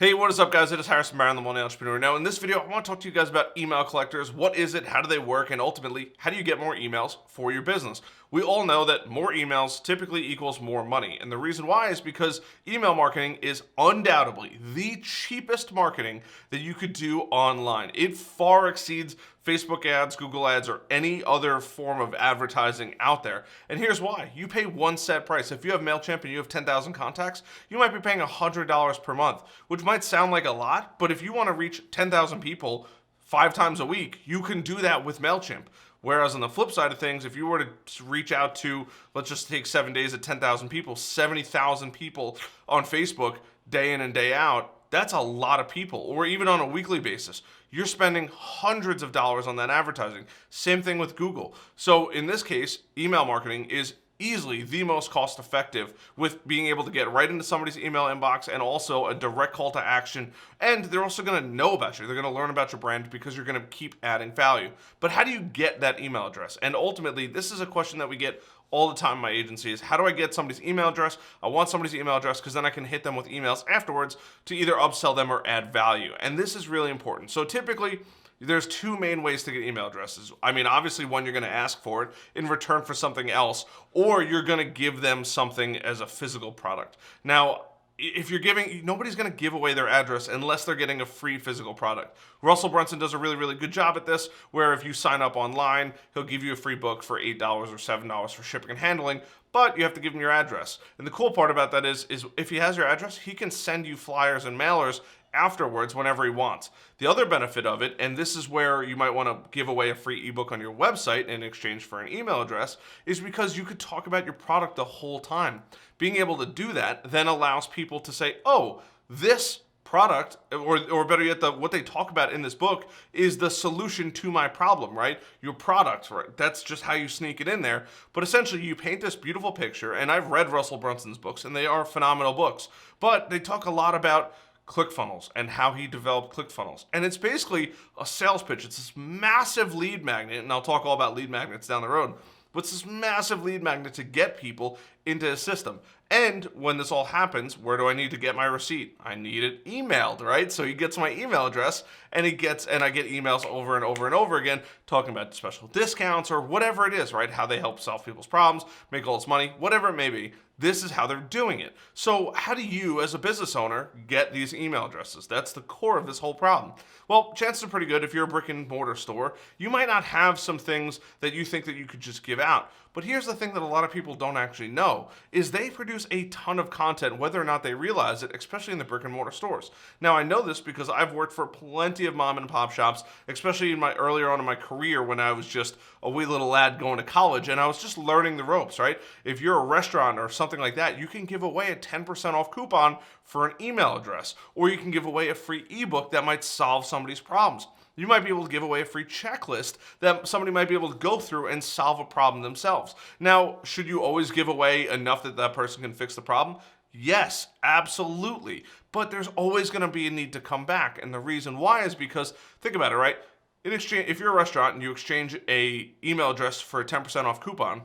Hey, what is up, guys? It is Harrison Barron, the Millennial Entrepreneur. Now, in this video, I want to talk to you guys about email collectors. What is it? How do they work? And ultimately, how do you get more emails for your business? We all know that more emails typically equals more money. And the reason why is because email marketing is undoubtedly the cheapest marketing that you could do online. It far exceeds Facebook ads, Google ads, or any other form of advertising out there. And here's why. You pay one set price. If you have MailChimp and you have 10,000 contacts, you might be paying $100 per month, which might sound like a lot, but if you want to reach 10,000 people 5 times a week, you can do that with MailChimp. Whereas on the flip side of things, if you were to reach out to, let's just take 7 days at 10,000 people, 70,000 people on Facebook day in and day out, that's a lot of people. Or even on a weekly basis, you're spending hundreds of dollars on that advertising. Same thing with Google. So in this case, email marketing is easily the most cost effective with being able to get right into somebody's email inbox and also a direct call to action. And they're also going to know about you. They're going to learn about your brand because you're going to keep adding value. But how do you get that email address? And ultimately, this is a question that we get all the time in my agency is how do I get somebody's email address? I want somebody's email address because then I can hit them with emails afterwards to either upsell them or add value. And this is really important. So typically, there's 2 main ways to get email addresses. I mean, obviously, one, you're going to ask for it in return for something else, or you're going to give them something as a physical product. Now, if you're giving, nobody's going to give away their address unless they're getting a free physical product. Russell Brunson does a really, really good job at this, where if you sign up online, he'll give you a free book for $8 or $7 for shipping and handling, but you have to give him your address. And the cool part about that is if he has your address, he can send you flyers and mailers afterwards whenever he wants. The other benefit of it, and this is where you might want to give away a free ebook on your website in exchange for an email address, is because you could talk about your product the whole time. Being able to do that then allows people to say, oh, this product, or better yet, what they talk about in this book is the solution to my problem, right? Your product, right? That's just how you sneak it in there. But essentially, you paint this beautiful picture, and I've read Russell Brunson's books, and they are phenomenal books. But they talk a lot about ClickFunnels and how he developed ClickFunnels. And it's basically a sales pitch. It's this massive lead magnet, and I'll talk all about lead magnets down the road, but it's this massive lead magnet to get people into his system. And when this all happens, where do I need to get my receipt? I need it emailed, right? So he gets my email address, and I get emails over and over and over again talking about special discounts or whatever it is, right? How they help solve people's problems, make all this money, whatever it may be. This is how they're doing it. So how do you, as a business owner, get these email addresses? That's the core of this whole problem. Well, chances are pretty good if you're a brick and mortar store, you might not have some things that you think that you could just give out. But here's the thing that a lot of people don't actually know, is they produce a ton of content, whether or not they realize it, especially in the brick and mortar stores. Now, I know this because I've worked for plenty of mom and pop shops, especially earlier on in my career when I was just a wee little lad going to college, and I was just learning the ropes, right? If you're a restaurant or something like that, you can give away a 10% off coupon for an email address, or you can give away a free ebook that might solve somebody's problems. You might be able to give away a free checklist that somebody might be able to go through and solve a problem themselves. Now, should you always give away enough that that person can fix the problem? Yes, absolutely. But there's always going to be a need to come back. And the reason why is because, think about it, right? In exchange, if you're a restaurant and you exchange a email address for a 10% off coupon,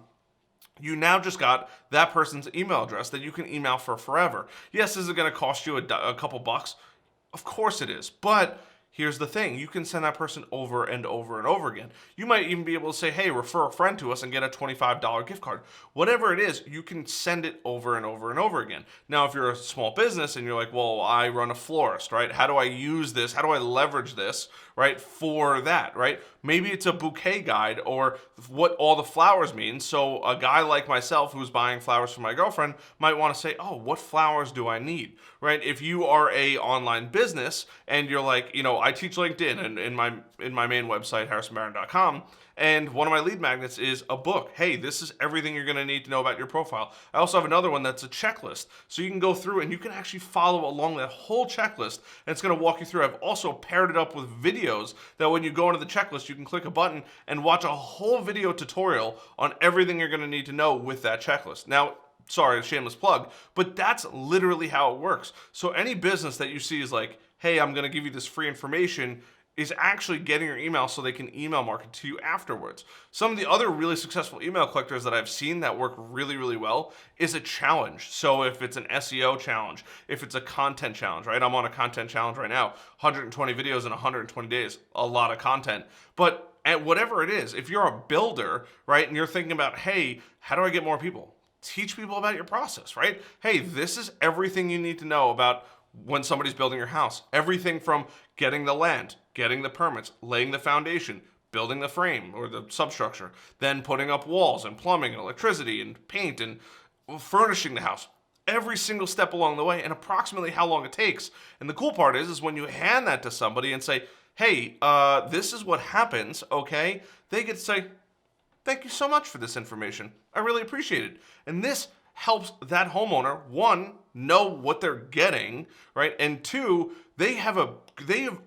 you now just got that person's email address that you can email for forever. Yes, is it going to cost you a couple bucks? Of course it is. But here's the thing, you can send that person over and over and over again. You might even be able to say, hey, refer a friend to us and get a $25 gift card. Whatever it is, you can send it over and over and over again. Now, if you're a small business and you're like, well, I run a florist, right? How do I use this? How do I leverage this, right, for that, right? Maybe it's a bouquet guide or what all the flowers mean. So a guy like myself who's buying flowers for my girlfriend might want to say, oh, what flowers do I need, right? If you are a online business and you're like, I teach LinkedIn and in my main website, harrisonbarron.com, and one of my lead magnets is a book. Hey, this is everything you're going to need to know about your profile. I also have another one that's a checklist. So you can go through and you can actually follow along that whole checklist, and it's going to walk you through. I've also paired it up with videos that when you go into the checklist, you can click a button and watch a whole video tutorial on everything you're going to need to know with that checklist. Now, sorry, a shameless plug, but that's literally how it works. So any business that you see is like, hey, I'm going to give you this free information, is actually getting your email so they can email market to you afterwards. Some of the other really successful email collectors that I've seen that work really, really well is a challenge. So if it's an SEO challenge, if it's a content challenge, right? I'm on a content challenge right now, 120 videos in 120 days, a lot of content. But at whatever it is, if you're a builder, right, and you're thinking about, hey, how do I get more people? Teach people about your process, right? Hey, this is everything you need to know about when somebody's building your house. Everything from getting the land, getting the permits, laying the foundation, building the frame or the substructure, then putting up walls and plumbing and electricity and paint and furnishing the house. Every single step along the way and approximately how long it takes. And the cool part is when you hand that to somebody and say, hey, this is what happens, okay? They get to say, thank you so much for this information. I really appreciate it. And this helps that homeowner, one, know what they're getting, right? And two, they have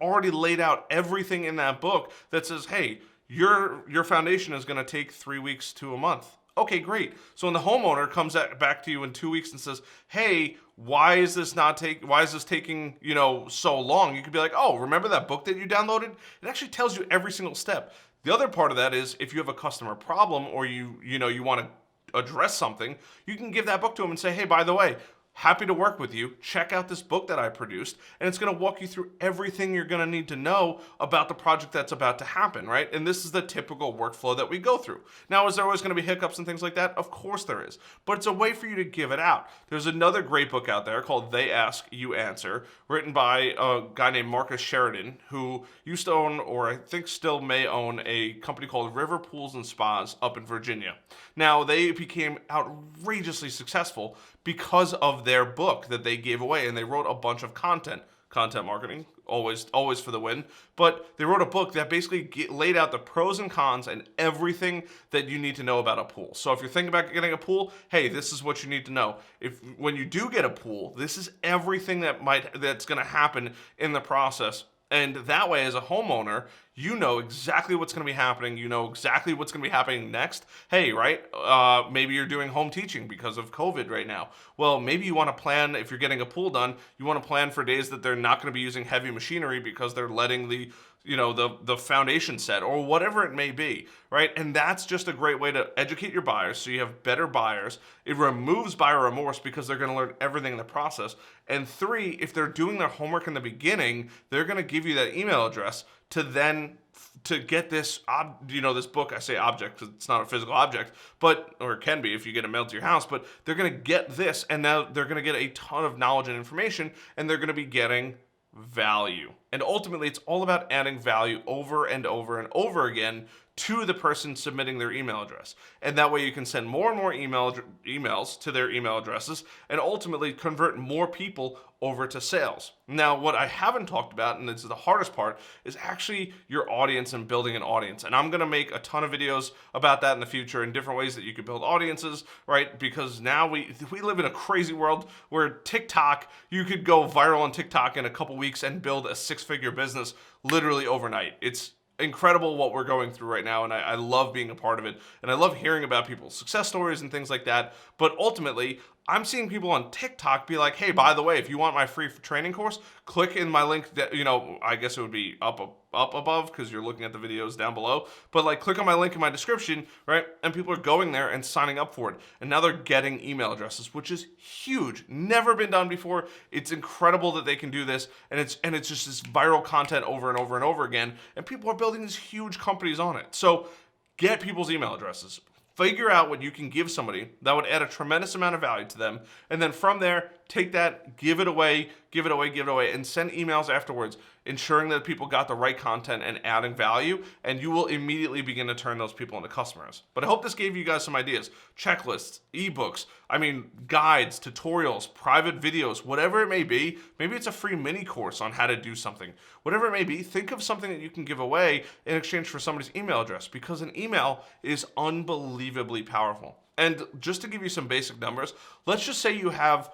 already laid out everything in that book that says, hey, your foundation is going to take 3 weeks to a month. Okay, great. So when the homeowner comes back to you in 2 weeks and says, hey, why is this taking, so long? You could be like, oh, remember that book that you downloaded? It actually tells you every single step. The other part of that is if you have a customer problem or you want to address something, you can give that book to them and say, hey, by the way, happy to work with you. Check out this book that I produced, and it's going to walk you through everything you're going to need to know about the project that's about to happen, right? And this is the typical workflow that we go through. Now, is there always going to be hiccups and things like that? Of course there is, but it's a way for you to give it out. There's another great book out there called They Ask, You Answer, written by a guy named Marcus Sheridan, who used to own, or I think still may own, a company called River Pools and Spas up in Virginia. Now, they became outrageously successful because of their book that they gave away, and they wrote a bunch of content marketing, always for the win. But they wrote a book that basically laid out the pros and cons and everything that you need to know about a pool. So if you're thinking about getting a pool, hey, this is what you need to know. When you do get a pool, this is everything that's going to happen in the process. And that way, as a homeowner, you know exactly what's going to be happening. You know exactly what's going to be happening next. Hey, right? Maybe you're doing home teaching because of COVID right now. Well, maybe you want to plan, if you're getting a pool done, you want to plan for days that they're not going to be using heavy machinery because they're letting the foundation set or whatever it may be, right? And that's just a great way to educate your buyers so you have better buyers. It removes buyer remorse because they're going to learn everything in the process. And three, if they're doing their homework in the beginning, they're going to give you that email address to get this, this book. I say object because it's not a physical object, or it can be if you get it mailed to your house, but they're going to get this, and now they're going to get a ton of knowledge and information, and they're going to be getting value. And ultimately, it's all about adding value over and over and over again to the person submitting their email address. And that way you can send more and more emails to their email addresses and ultimately convert more people over to sales. Now, what I haven't talked about, and it's the hardest part, is actually your audience and building an audience. And I'm going to make a ton of videos about that in the future and different ways that you can build audiences, right? Because now we live in a crazy world where TikTok, you could go viral on TikTok in a couple weeks and build a six-figure business literally overnight. It's incredible what we're going through right now, and I love being a part of it, and I love hearing about people's success stories and things like that. But ultimately, I'm seeing people on TikTok be like, hey, by the way, if you want my free training course, click in my link that, I guess it would be up above because you're looking at the videos down below, but like click on my link in my description, right? And people are going there and signing up for it. And now they're getting email addresses, which is huge. Never been done before. It's incredible that they can do this. And it's just this viral content over and over and over again. And people are building these huge companies on it. So get people's email addresses. Figure out what you can give somebody that would add a tremendous amount of value to them. And then from there, take that, give it away, and send emails afterwards, ensuring that people got the right content and adding value, and you will immediately begin to turn those people into customers. But I hope this gave you guys some ideas. Checklists, ebooks, guides, tutorials, private videos, whatever it may be. Maybe it's a free mini course on how to do something. Whatever it may be, think of something that you can give away in exchange for somebody's email address, because an email is unbelievably powerful. And just to give you some basic numbers, let's just say you have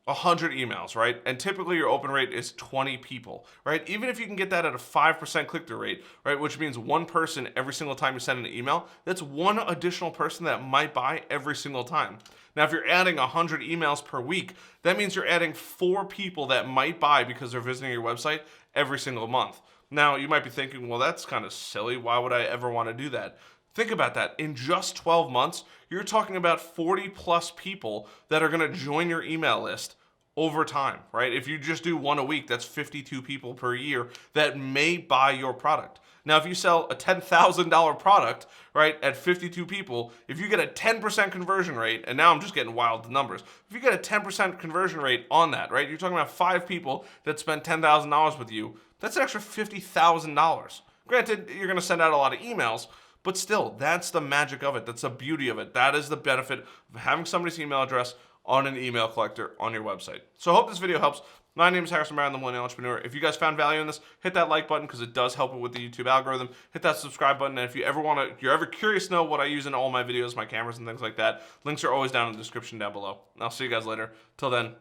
100 emails, right? And typically your open rate is 20 people, right? Even if you can get that at a 5% click-through rate, right? Which means one person every single time you send an email, that's one additional person that might buy every single time. Now, if you're adding 100 emails per week, that means you're adding 4 people that might buy because they're visiting your website every single month. Now, you might be thinking, well, that's kind of silly. Why would I ever want to do that? Think about that. In just 12 months, you're talking about 40 plus people that are going to join your email list over time, right? If you just do one a week, that's 52 people per year that may buy your product. Now, if you sell a $10,000 product, right, at 52 people, if you get a 10% conversion rate, and now I'm just getting wild numbers, if you get a 10% conversion rate on that, right, you're talking about 5 people that spend $10,000 with you, that's an extra $50,000. Granted, you're going to send out a lot of emails, but still, that's the magic of it. That's the beauty of it. That is the benefit of having somebody's email address on an email collector on your website. So I hope this video helps. My name is Harrison Brown, the Millennial Entrepreneur. If you guys found value in this, hit that like button because it does help it with the YouTube algorithm. Hit that subscribe button, and if you're ever curious to know what I use in all my videos, my cameras and things like that, links are always down in the description down below. I'll see you guys later. Till then,